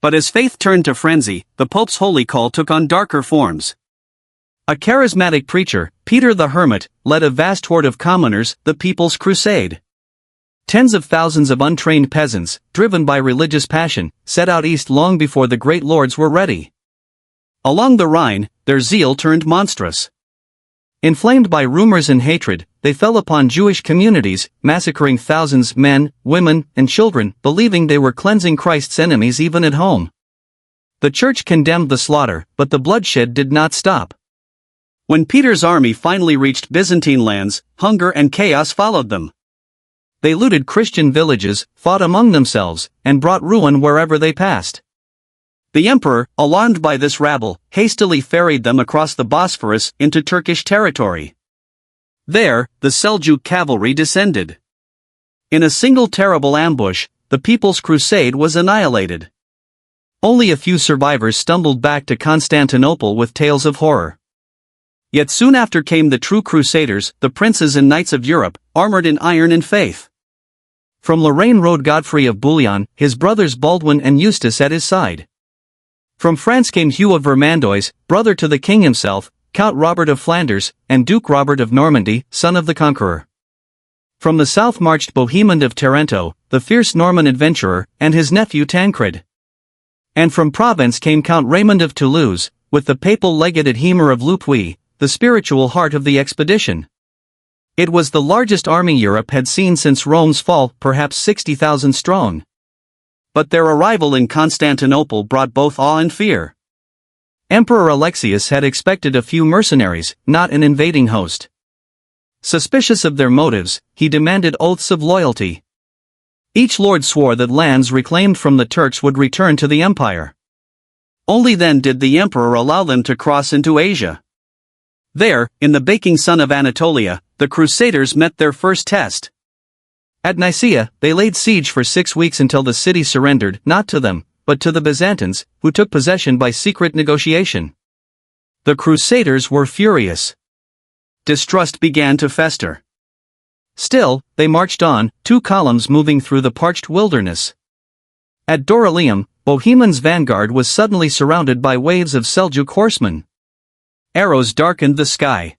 But as faith turned to frenzy, the Pope's holy call took on darker forms. A charismatic preacher, Peter the Hermit, led a vast horde of commoners, the People's Crusade. Tens of thousands of untrained peasants, driven by religious passion, set out east long before the great lords were ready. Along the Rhine, their zeal turned monstrous. Inflamed by rumors and hatred, they fell upon Jewish communities, massacring thousands, men, women, and children, believing they were cleansing Christ's enemies even at home. The church condemned the slaughter, but the bloodshed did not stop. When Peter's army finally reached Byzantine lands, hunger and chaos followed them. They looted Christian villages, fought among themselves, and brought ruin wherever they passed. The emperor, alarmed by this rabble, hastily ferried them across the Bosphorus into Turkish territory. There, the Seljuk cavalry descended. In a single terrible ambush, the People's Crusade was annihilated. Only a few survivors stumbled back to Constantinople with tales of horror. Yet soon after came the true crusaders, the princes and knights of Europe, armored in iron and faith. From Lorraine rode Godfrey of Bouillon, his brothers Baldwin and Eustace at his side. From France came Hugh of Vermandois, brother to the king himself, Count Robert of Flanders, and Duke Robert of Normandy, son of the conqueror. From the south marched Bohemond of Tarento, the fierce Norman adventurer, and his nephew Tancred. And from Provence came Count Raymond of Toulouse, with the papal legate Adhemer of Lupuy, the spiritual heart of the expedition. It was the largest army Europe had seen since Rome's fall, perhaps 60,000 strong. But their arrival in Constantinople brought both awe and fear. Emperor Alexius had expected a few mercenaries, not an invading host. Suspicious of their motives, he demanded oaths of loyalty. Each lord swore that lands reclaimed from the Turks would return to the empire. Only then did the emperor allow them to cross into Asia. There, in the baking sun of Anatolia, the Crusaders met their first test. At Nicaea, they laid siege for 6 weeks until the city surrendered, not to them, but to the Byzantines, who took possession by secret negotiation. The Crusaders were furious. Distrust began to fester. Still, they marched on, 2 columns moving through the parched wilderness. At Dorylaeum, Bohemon's vanguard was suddenly surrounded by waves of Seljuk horsemen. Arrows darkened the sky.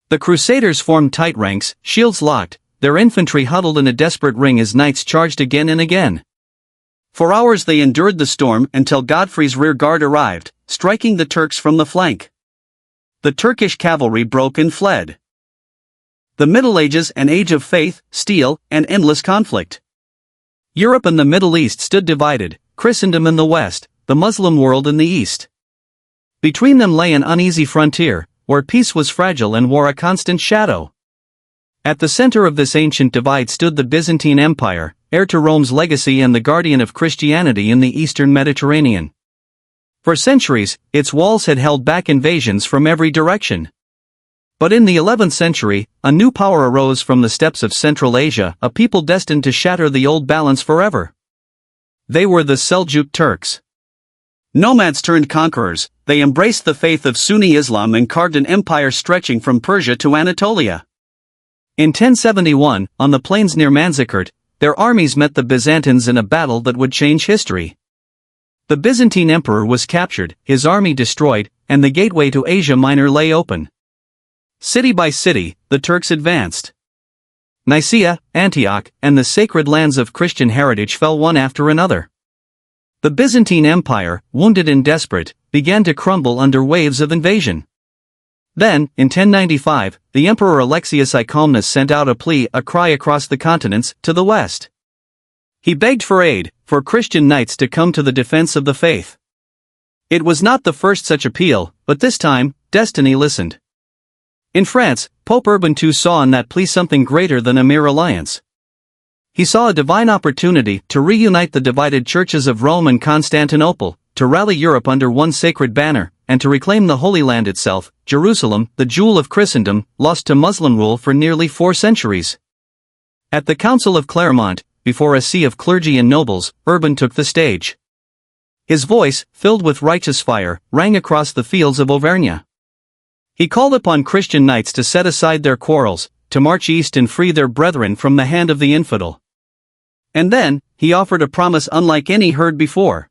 The Crusaders formed tight ranks, shields locked, their infantry huddled in a desperate ring as knights charged again and again. For hours they endured the storm until Godfrey's rear guard arrived, striking the Turks from the flank. The Turkish cavalry broke and fled. The Middle Ages, an age of faith, steel, and endless conflict. Europe and the Middle East stood divided, Christendom in the west, the Muslim world in the east. Between them lay an uneasy frontier, where peace was fragile and wore a constant shadow. At the center of this ancient divide stood the Byzantine Empire, heir to Rome's legacy and the guardian of Christianity in the eastern Mediterranean. For centuries, its walls had held back invasions from every direction. But in the 11th century, a new power arose from the steppes of Central Asia, a people destined to shatter the old balance forever. They were the Seljuk Turks. Nomads turned conquerors, they embraced the faith of Sunni Islam and carved an empire stretching from Persia to Anatolia. In 1071, on the plains near Manzikert, their armies met the Byzantines in a battle that would change history. The Byzantine emperor was captured, his army destroyed, and the gateway to Asia Minor lay open. City by city, the Turks advanced. Nicaea, Antioch, and the sacred lands of Christian heritage fell one after another. The Byzantine Empire, wounded and desperate, began to crumble under waves of invasion. Then, in 1095, the Emperor Alexius I Comnenus sent out a cry across the continents, to the west. He begged for aid, for Christian knights to come to the defense of the faith. It was not the first such appeal, but this time, destiny listened. In France, Pope Urban II saw in that plea something greater than a mere alliance. He saw a divine opportunity to reunite the divided churches of Rome and Constantinople, to rally Europe under one sacred banner, and to reclaim the Holy Land itself, Jerusalem, the jewel of Christendom, lost to Muslim rule for nearly 4 centuries. At the Council of Clermont, before a sea of clergy and nobles, Urban took the stage. His voice, filled with righteous fire, rang across the fields of Auvergne. He called upon Christian knights to set aside their quarrels, to march east and free their brethren from the hand of the infidel. And then, he offered a promise unlike any heard before.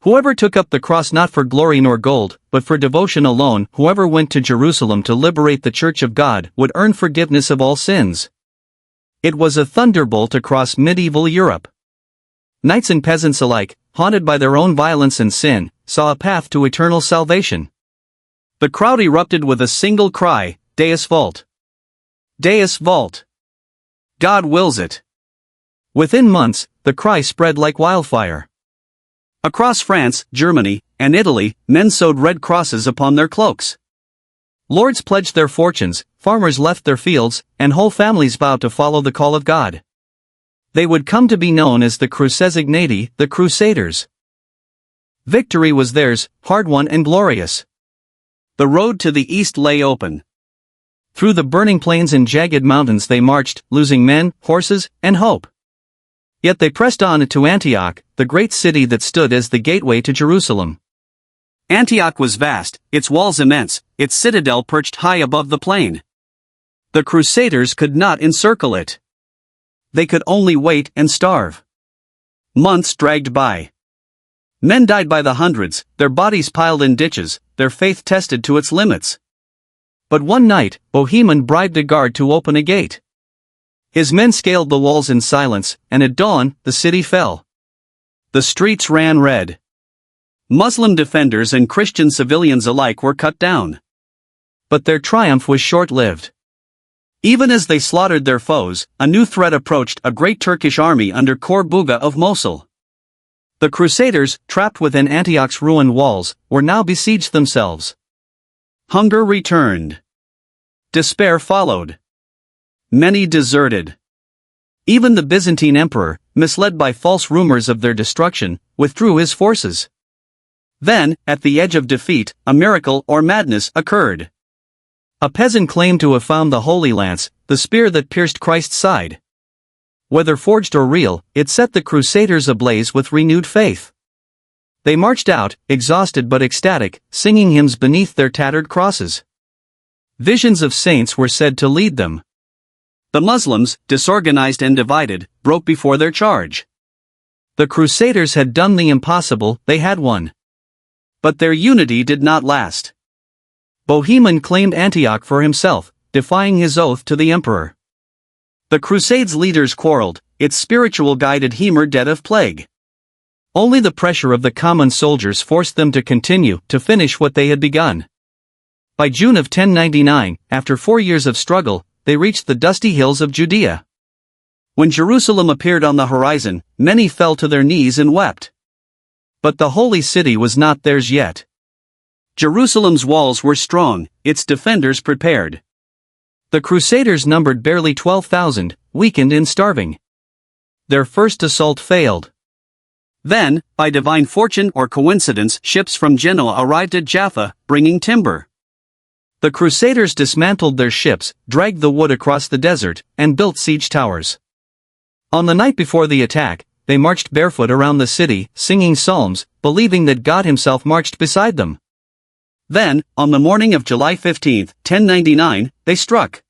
Whoever took up the cross not for glory nor gold, but for devotion alone, whoever went to Jerusalem to liberate the Church of God, would earn forgiveness of all sins. It was a thunderbolt across medieval Europe. Knights and peasants alike, haunted by their own violence and sin, saw a path to eternal salvation. The crowd erupted with a single cry, Deus vult! Deus vult! God wills it! Within months, the cry spread like wildfire. Across France, Germany, and Italy, men sewed red crosses upon their cloaks. Lords pledged their fortunes, farmers left their fields, and whole families vowed to follow the call of God. They would come to be known as the Crucesignati, the Crusaders. Victory was theirs, hard-won and glorious. The road to the east lay open. Through the burning plains and jagged mountains they marched, losing men, horses, and hope. Yet they pressed on to Antioch, the great city that stood as the gateway to Jerusalem. Antioch was vast, its walls immense, its citadel perched high above the plain. The Crusaders could not encircle it. They could only wait and starve. Months dragged by. Men died by the hundreds, their bodies piled in ditches, their faith tested to its limits. But one night, Bohemond bribed a guard to open a gate. His men scaled the walls in silence, and at dawn, the city fell. The streets ran red. Muslim defenders and Christian civilians alike were cut down. But their triumph was short-lived. Even as they slaughtered their foes, a new threat approached: a great Turkish army under Corbuga of Mosul. The Crusaders, trapped within Antioch's ruined walls, were now besieged themselves. Hunger returned. Despair followed. Many deserted. Even the Byzantine Emperor, misled by false rumors of their destruction, withdrew his forces. Then, at the edge of defeat, a miracle or madness occurred. A peasant claimed to have found the Holy Lance, the spear that pierced Christ's side. Whether forged or real, it set the Crusaders ablaze with renewed faith. They marched out, exhausted but ecstatic, singing hymns beneath their tattered crosses. Visions of saints were said to lead them. The Muslims, disorganized and divided, broke before their charge. The Crusaders had done the impossible, they had won. But their unity did not last. Bohemond claimed Antioch for himself, defying his oath to the emperor. The Crusades' leaders quarreled, its spiritual guide Hemer dead of plague. Only the pressure of the common soldiers forced them to continue, to finish what they had begun. By June of 1099, after 4 years of struggle, they reached the dusty hills of Judea. When Jerusalem appeared on the horizon, many fell to their knees and wept. But the holy city was not theirs yet. Jerusalem's walls were strong, its defenders prepared. The Crusaders numbered barely 12,000, weakened and starving. Their first assault failed. Then, by divine fortune or coincidence, ships from Genoa arrived at Jaffa, bringing timber. The Crusaders dismantled their ships, dragged the wood across the desert, and built siege towers. On the night before the attack, they marched barefoot around the city, singing psalms, believing that God himself marched beside them. Then, on the morning of July 15, 1099, they struck.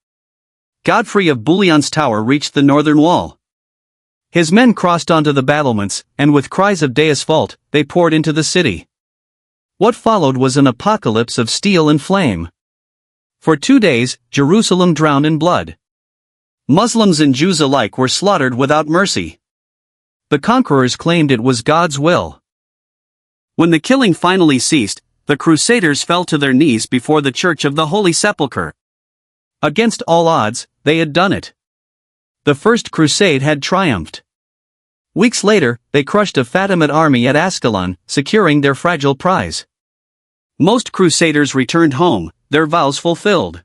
Godfrey of Bouillon's tower reached the northern wall. His men crossed onto the battlements, and with cries of Deus vult, they poured into the city. What followed was an apocalypse of steel and flame. For 2 days, Jerusalem drowned in blood. Muslims and Jews alike were slaughtered without mercy. The conquerors claimed it was God's will. When the killing finally ceased, the Crusaders fell to their knees before the Church of the Holy Sepulchre. Against all odds, they had done it. The First Crusade had triumphed. Weeks later, they crushed a Fatimid army at Ascalon, securing their fragile prize. Most Crusaders returned home, their vows fulfilled.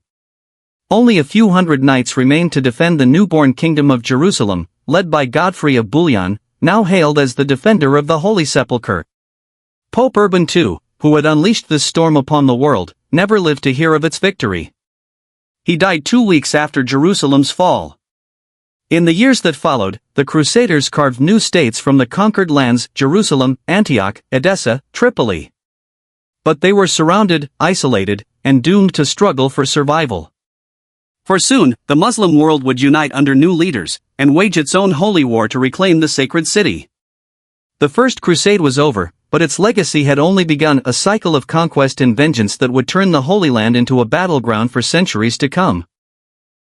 Only a few hundred knights remained to defend the newborn kingdom of Jerusalem, led by Godfrey of Bouillon, now hailed as the defender of the Holy Sepulchre. Pope Urban II, who had unleashed this storm upon the world, never lived to hear of its victory. He died 2 weeks after Jerusalem's fall. In the years that followed, the Crusaders carved new states from the conquered lands: Jerusalem, Antioch, Edessa, Tripoli. But they were surrounded, isolated, and doomed to struggle for survival. For soon, the Muslim world would unite under new leaders, and wage its own holy war to reclaim the sacred city. The First Crusade was over, but its legacy had only begun, a cycle of conquest and vengeance that would turn the Holy Land into a battleground for centuries to come.